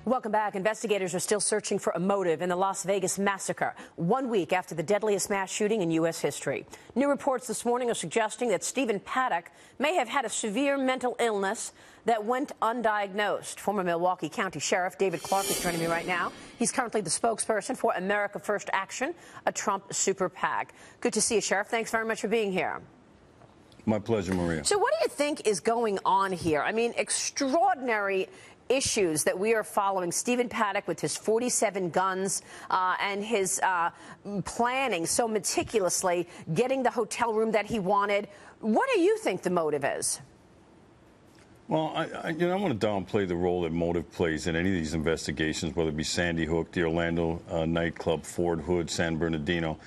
Welcome back. Investigators are still searching for a motive in the Las Vegas massacre, 1 week after the deadliest mass shooting in U.S. history. New reports this morning are suggesting that Stephen Paddock may have had a severe mental illness that went undiagnosed. Former Milwaukee County Sheriff David Clarke is joining me right now. He's currently the spokesperson for America First Action, a Trump super PAC. Good to see you, Sheriff. Thanks very much for being here. My pleasure, Maria. So what do you think is going on here? I mean, extraordinary issues that we are following. Stephen Paddock with his 47 guns and his planning so meticulously, getting the hotel room that he wanted. What do you think the motive is? Well, I want to downplay the role that motive plays in any of these investigations, whether it be Sandy Hook, the Orlando nightclub, Fort Hood, San Bernardino.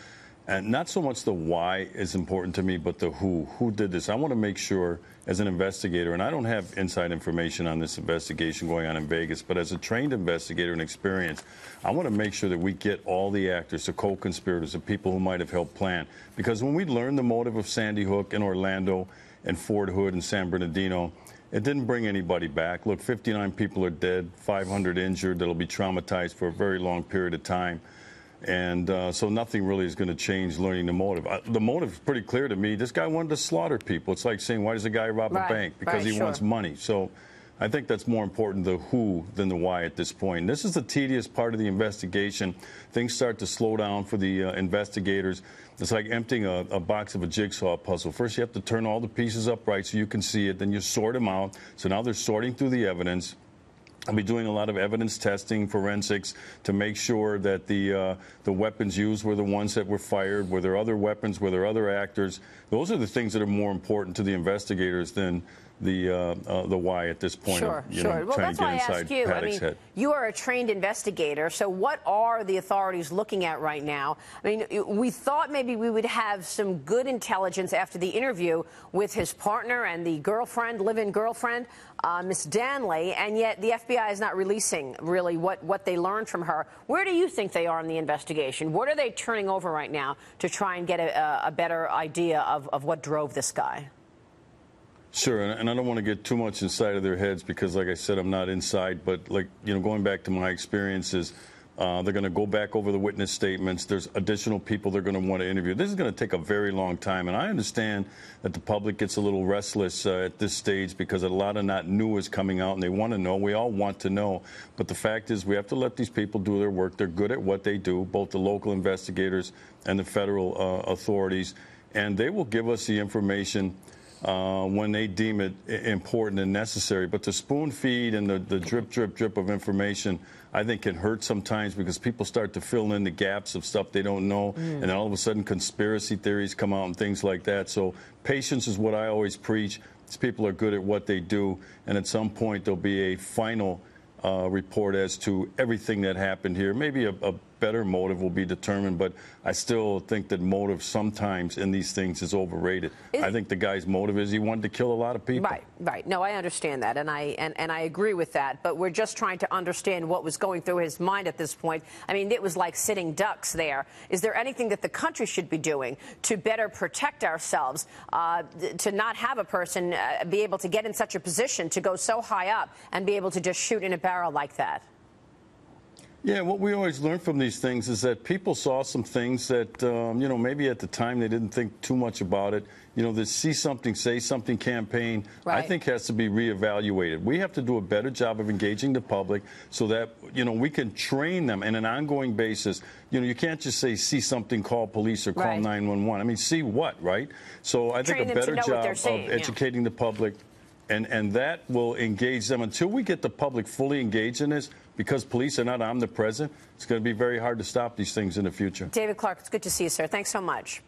And not so much the why is important to me, but the who. Who did this? I want to make sure, as an investigator, and I don't have inside information on this investigation going on in Vegas, but as a trained investigator and experience, I want to make sure that we get all the actors, the co-conspirators, the people who might have helped plan. Because when we learned the motive of Sandy Hook and Orlando and Fort Hood and San Bernardino, it didn't bring anybody back. Look, 59 people are dead, 500 injured that'll be traumatized for a very long period of time. And so nothing really is going to change learning the motive. The motive is pretty clear to me. This guy wanted to slaughter people. It's like saying, why does a guy rob a bank? Because he wants money. So I think that's more important, the who, than the why at this point. This is the tedious part of the investigation. Things start to slow down for the investigators. It's like emptying a box of a jigsaw puzzle. First, you have to turn all the pieces upright so you can see it. Then you sort them out. So now they're sorting through the evidence. I'll be doing a lot of evidence testing, forensics, to make sure that the weapons used were the ones that were fired. Were there other weapons? Were there other actors? Those are the things that are more important to the investigators than the why at this point. Sure, of, sure. Well, that's why I ask you. Paddock's head. You are a trained investigator, so what are the authorities looking at right now? I mean, we thought maybe we would have some good intelligence after the interview with his partner and the girlfriend, live-in girlfriend, Miss Danley, and yet the FBI is not releasing really what they learned from her. Where do you think they are in the investigation? What are they turning over right now to try and get a better idea of what drove this guy? Sure, and I don't want to get too much inside of their heads because, like I said, I'm not inside. But, going back to my experiences, they're going to go back over the witness statements. There's additional people they're going to want to interview. This is going to take a very long time, and I understand that the public gets a little restless at this stage because a lot of not new is coming out, and they want to know. We all want to know. But the fact is we have to let these people do their work. They're good at what they do, both the local investigators and the federal authorities, and they will give us the information when they deem it important and necessary. But the spoon feed and the drip, drip, drip of information, I think, can hurt sometimes because people start to fill in the gaps of stuff they don't know, and then all of a sudden conspiracy theories come out and things like that. So patience is what I always preach. These people are good at what they do, and at some point there'll be a final report as to everything that happened here. Maybe a better motive will be determined, but I still think that motive sometimes in these things is overrated. I think the guy's motive is he wanted to kill a lot of people. Right. No, I understand that, and I agree with that. But we're just trying to understand what was going through his mind at this point. I mean, it was like sitting ducks there. Is there anything that the country should be doing to better protect ourselves, to not have a person be able to get in such a position to go so high up and be able to just shoot in a barrel like that? Yeah, what we always learn from these things is that people saw some things that, maybe at the time they didn't think too much about it. The see something, say something campaign, I think has to be reevaluated. We have to do a better job of engaging the public so that, we can train them on an ongoing basis. You can't just say, see something, call police or call 911. I mean, see what, right? So I think a better job of educating the public. And that will engage them. Until we get the public fully engaged in this, because police are not omnipresent, it's going to be very hard to stop these things in the future. David Clarke, it's good to see you, sir. Thanks so much.